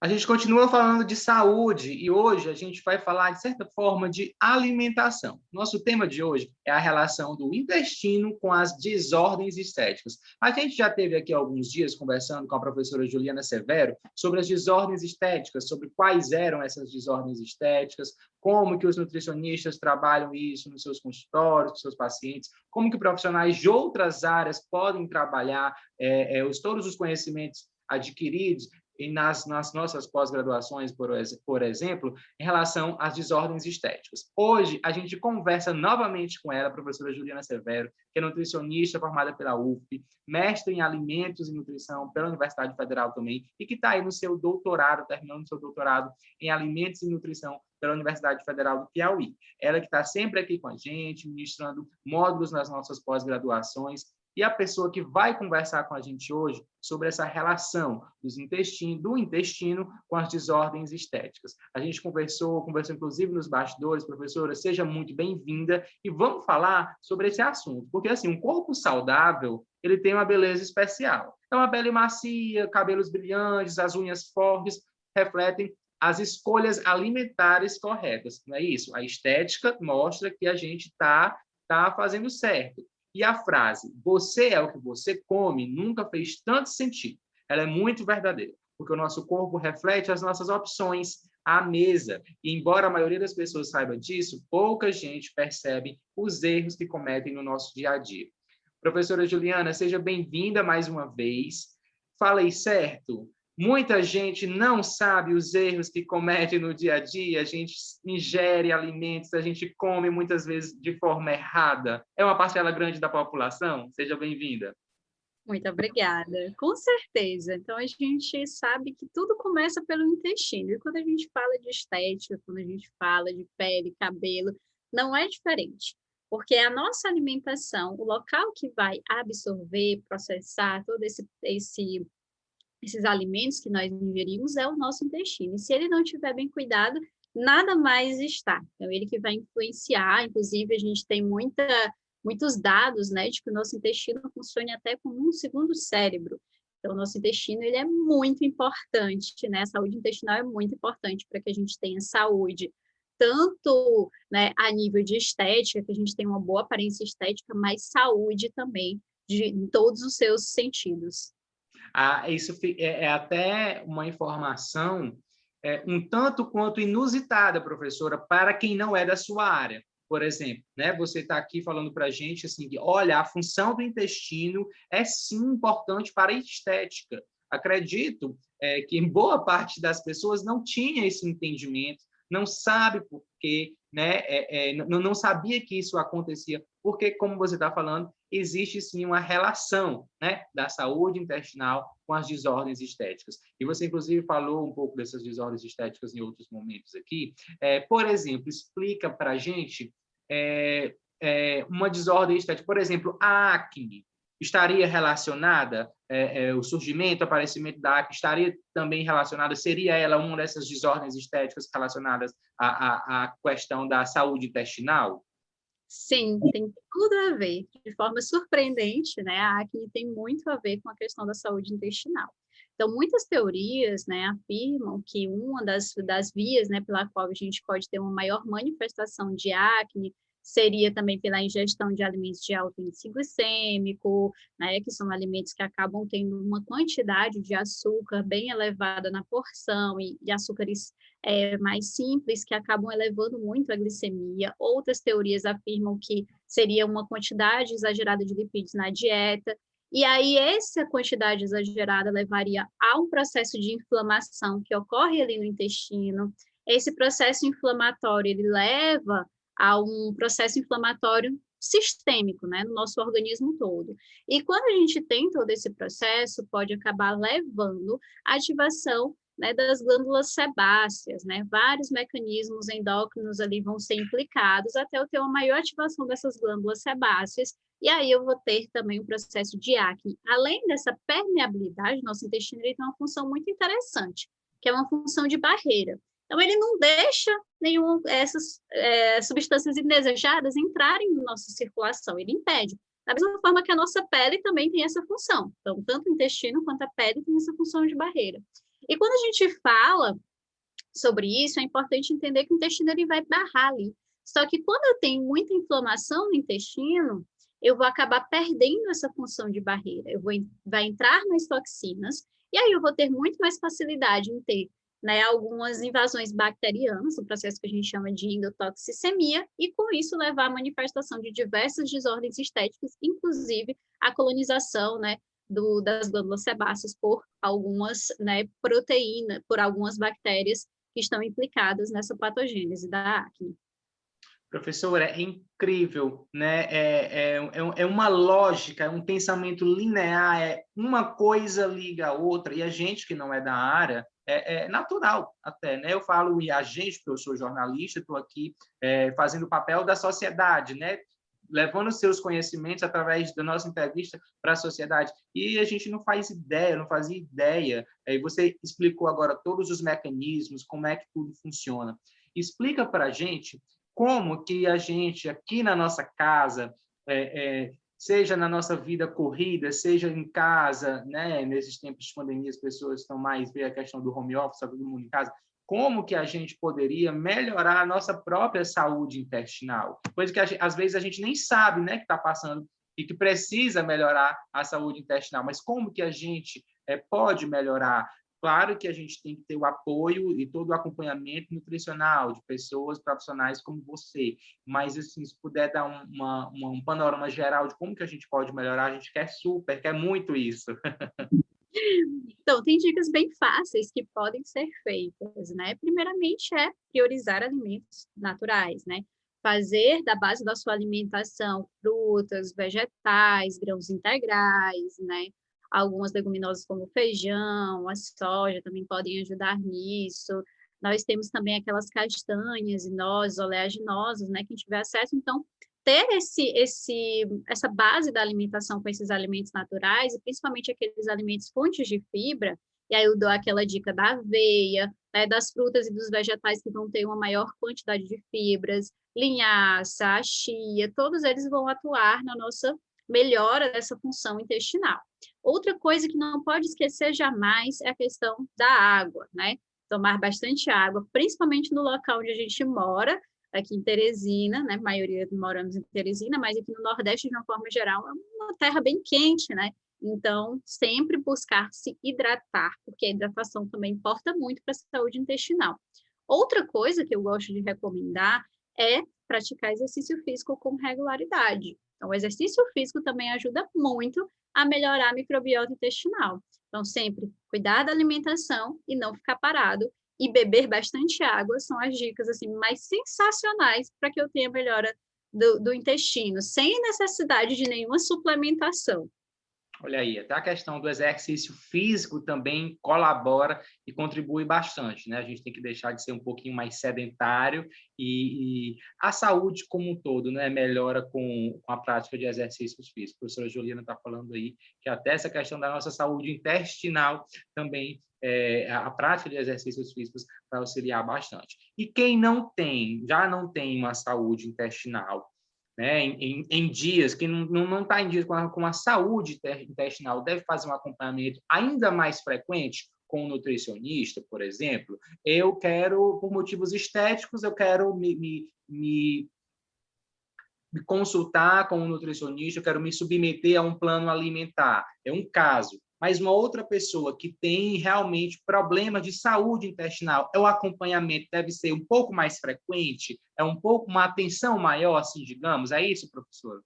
A gente continua falando de saúde e hoje a gente vai falar, de certa forma, de alimentação. Nosso tema de hoje é a relação do intestino com as desordens estéticas. A gente já teve aqui alguns dias conversando com a professora Juliana Severo sobre as desordens estéticas, sobre quais eram essas desordens estéticas, como que os nutricionistas trabalham isso nos seus consultórios, com seus pacientes, como que profissionais de outras áreas podem trabalhar todos os conhecimentos adquiridos e nas nossas pós-graduações, por exemplo, em relação às desordens estéticas. Hoje, a gente conversa novamente com ela, a professora Juliana Severo, que é nutricionista formada pela UFP, mestre em alimentos e nutrição pela Universidade Federal também, e que está aí no seu doutorado, terminando o seu doutorado em alimentos e nutrição pela Universidade Federal do Piauí. Ela que está sempre aqui com a gente, ministrando módulos nas nossas pós-graduações, e a pessoa que vai conversar com a gente hoje sobre essa relação do intestino com as desordens estéticas. A gente conversou inclusive nos bastidores. Professora, seja muito bem-vinda e vamos falar sobre esse assunto, porque assim, um corpo saudável, ele tem uma beleza especial. É uma pele macia, cabelos brilhantes, as unhas fortes, refletem as escolhas alimentares corretas, não é isso? A estética mostra que a gente está fazendo certo. E a frase, você é o que você come, nunca fez tanto sentido. Ela é muito verdadeira, porque o nosso corpo reflete as nossas opções à mesa. E embora a maioria das pessoas saiba disso, pouca gente percebe os erros que cometem no nosso dia a dia. Professora Juliana, seja bem-vinda mais uma vez. Falei certo? Muita gente não sabe os erros que comete no dia a dia, a gente ingere alimentos, a gente come muitas vezes de forma errada. É uma parcela grande da população? Seja bem-vinda. Muito obrigada. Com certeza. Então, a gente sabe que tudo começa pelo intestino. E quando a gente fala de estética, quando a gente fala de pele, cabelo, não é diferente. Porque a nossa alimentação, o local que vai absorver, processar todo esses alimentos que nós ingerimos é o nosso intestino. E se ele não estiver bem cuidado, nada mais está. Então, ele que vai influenciar. Inclusive, a gente tem muitos dados, né, de que o nosso intestino funciona até como um segundo cérebro. Então, o nosso intestino, ele é muito importante, né? A saúde intestinal é muito importante para que a gente tenha saúde, tanto, né, a nível de estética, que a gente tenha uma boa aparência estética, mas saúde também, em todos os seus sentidos. Isso é até uma informação um tanto quanto inusitada, professora, para quem não é da sua área. Por exemplo, né, você está aqui falando para a gente assim, que, olha, a função do intestino é sim importante para a estética. Acredito que em boa parte das pessoas não tinha esse entendimento, não sabe por quê, né, não sabia que isso acontecia, porque, como você está falando, existe sim uma relação, né, da saúde intestinal com as desordens estéticas. E você, inclusive, falou um pouco dessas desordens estéticas em outros momentos aqui. Por exemplo, explica para a gente uma desordem estética. Por exemplo, a acne estaria relacionada, o surgimento, o aparecimento da acne estaria também relacionada, seria ela uma dessas desordens estéticas relacionadas à questão da saúde intestinal? Sim, tem tudo a ver. De forma surpreendente, né, a acne tem muito a ver com a questão da saúde intestinal. Então, muitas teorias, né, afirmam que uma das vias, né, pela qual a gente pode ter uma maior manifestação de acne seria também pela ingestão de alimentos de alto índice glicêmico, né, que são alimentos que acabam tendo uma quantidade de açúcar bem elevada na porção e açúcares mais simples, que acabam elevando muito a glicemia. Outras teorias afirmam que seria uma quantidade exagerada de lipídios na dieta, e aí essa quantidade exagerada levaria a um processo de inflamação que ocorre ali no intestino. Esse processo inflamatório, ele leva a um processo inflamatório sistêmico, né, no nosso organismo todo. E quando a gente tem todo esse processo, pode acabar levando à ativação, né, das glândulas sebáceas, né? Vários mecanismos endócrinos ali vão ser implicados até eu ter uma maior ativação dessas glândulas sebáceas, e aí eu vou ter também um processo de acne. Além dessa permeabilidade, nosso intestino ele tem uma função muito interessante, que é uma função de barreira. Então, ele não deixa essas substâncias indesejadas entrarem na nossa circulação, ele impede. Da mesma forma que a nossa pele também tem essa função. Então, tanto o intestino quanto a pele tem essa função de barreira. E quando a gente fala sobre isso, é importante entender que o intestino ele vai barrar ali. Só que quando eu tenho muita inflamação no intestino, eu vou acabar perdendo essa função de barreira. Vai entrar mais toxinas, e aí eu vou ter muito mais facilidade em ter, né, algumas invasões bacterianas, um processo que a gente chama de endotoxicemia, e com isso levar à manifestação de diversas desordens estéticas, inclusive a colonização, né, das glândulas sebáceas por algumas, né, proteínas, por algumas bactérias que estão implicadas nessa patogênese da acne. Professora, é incrível, né? É uma lógica, é um pensamento linear, é uma coisa liga a outra, e a gente que não é da área, é natural até, né? Eu falo e a gente, porque eu sou jornalista, estou aqui fazendo o papel da sociedade, né? Levando seus conhecimentos através da nossa entrevista para a sociedade. E a gente não faz ideia, não fazia ideia. E você explicou agora todos os mecanismos, como é que tudo funciona. Explica para a gente como que a gente, aqui na nossa casa, seja na nossa vida corrida, seja em casa, né? Nesses tempos de pandemia, as pessoas estão mais vendo a questão do home office, todo mundo em casa, como que a gente poderia melhorar a nossa própria saúde intestinal? Coisa que às vezes a gente nem sabe, né, que está passando e que precisa melhorar a saúde intestinal, mas como que a gente pode melhorar? Claro que a gente tem que ter o apoio e todo o acompanhamento nutricional de pessoas profissionais como você, mas assim, se puder dar um panorama geral de como que a gente pode melhorar, a gente quer muito isso. Então, tem dicas bem fáceis que podem ser feitas, né? Primeiramente é priorizar alimentos naturais, né? Fazer da base da sua alimentação frutas, vegetais, grãos integrais, né? Algumas leguminosas como feijão, a soja também podem ajudar nisso. Nós temos também aquelas castanhas e nozes oleaginosas, né? Quem tiver acesso, então, ter essa base da alimentação com esses alimentos naturais, e principalmente aqueles alimentos fontes de fibra, e aí eu dou aquela dica da aveia, né, das frutas e dos vegetais que vão ter uma maior quantidade de fibras, linhaça, a chia, todos eles vão atuar na nossa melhora dessa função intestinal. Outra coisa que não pode esquecer jamais é a questão da água, né? Tomar bastante água, principalmente no local onde a gente mora, aqui em Teresina, né? A maioria moramos em Teresina, mas aqui no Nordeste, de uma forma geral, é uma terra bem quente, né? Então, sempre buscar se hidratar, porque a hidratação também importa muito para a saúde intestinal. Outra coisa que eu gosto de recomendar é praticar exercício físico com regularidade. Então, o exercício físico também ajuda muito a melhorar a microbiota intestinal. Então, sempre cuidar da alimentação e não ficar parado, e beber bastante água são as dicas assim mais sensacionais para que eu tenha melhora do intestino, sem necessidade de nenhuma suplementação. Olha aí, até a questão do exercício físico também colabora e contribui bastante, né? A gente tem que deixar de ser um pouquinho mais sedentário e a saúde como um todo, né? Melhora com a prática de exercícios físicos. A professora Juliana está falando aí que até essa questão da nossa saúde intestinal também a prática de exercícios físicos vai auxiliar bastante. E quem já não tem uma saúde intestinal, né, em dias, que não está em dias com a saúde intestinal, deve fazer um acompanhamento ainda mais frequente com um nutricionista, por exemplo. Eu quero, por motivos estéticos, eu quero me consultar com um nutricionista, eu quero me submeter a um plano alimentar. É um caso. Mas uma outra pessoa que tem realmente problemas de saúde intestinal, o acompanhamento deve ser um pouco mais frequente, uma atenção maior, assim, digamos. É isso, professor?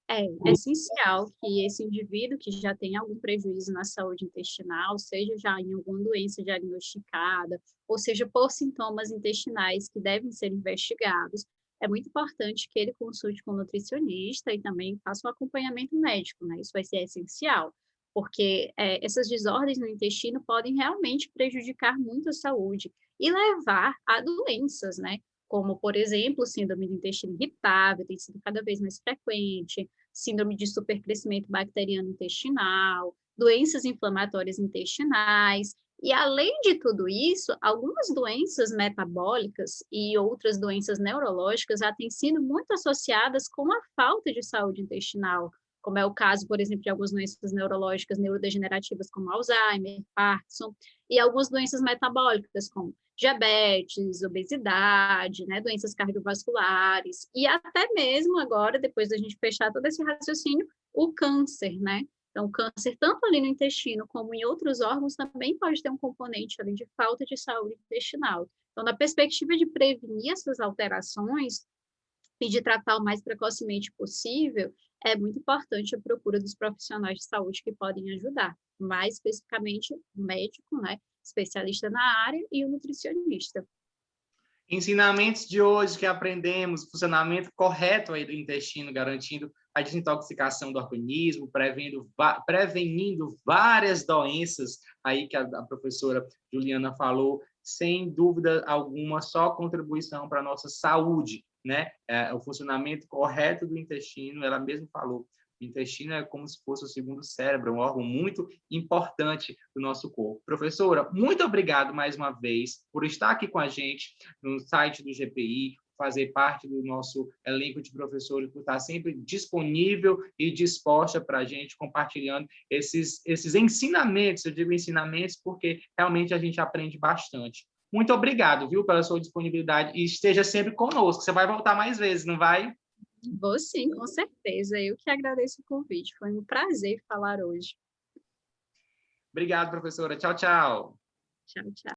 É essencial que esse indivíduo que já tem algum prejuízo na saúde intestinal, seja já em alguma doença diagnosticada, ou seja por sintomas intestinais que devem ser investigados, é muito importante que ele consulte com o nutricionista e também faça um acompanhamento médico, né? Isso vai ser essencial, porque essas desordens no intestino podem realmente prejudicar muito a saúde e levar a doenças, né? Como, por exemplo, síndrome do intestino irritável, tem sido cada vez mais frequente, síndrome de supercrescimento bacteriano intestinal, doenças inflamatórias intestinais. E, além de tudo isso, algumas doenças metabólicas e outras doenças neurológicas já têm sido muito associadas com a falta de saúde intestinal, como é o caso, por exemplo, de algumas doenças neurológicas neurodegenerativas, como Alzheimer, Parkinson, e algumas doenças metabólicas, como diabetes, obesidade, né, doenças cardiovasculares, e até mesmo agora, depois da gente fechar todo esse raciocínio, o câncer, né? Então, o câncer, tanto ali no intestino como em outros órgãos, também pode ter um componente ali de falta de saúde intestinal. Então, na perspectiva de prevenir essas alterações e de tratar o mais precocemente possível, é muito importante a procura dos profissionais de saúde que podem ajudar, mais especificamente o médico, né, especialista na área e o nutricionista. Ensinamentos de hoje que aprendemos, funcionamento correto aí do intestino, garantindo a desintoxicação do organismo, prevenindo várias doenças aí que a professora Juliana falou, sem dúvida alguma, só contribuição para a nossa saúde, né? O funcionamento correto do intestino, ela mesma falou, o intestino é como se fosse o segundo cérebro, é um órgão muito importante do nosso corpo. Professora, muito obrigado mais uma vez por estar aqui com a gente no site do GPI, fazer parte do nosso elenco de professores, por estar sempre disponível e disposta para a gente, compartilhando esses ensinamentos. Eu digo ensinamentos porque realmente a gente aprende bastante. Muito obrigado, viu, pela sua disponibilidade e esteja sempre conosco. Você vai voltar mais vezes, não vai? Vou sim, com certeza. Eu que agradeço o convite. Foi um prazer falar hoje. Obrigado, professora. Tchau, tchau. Tchau, tchau.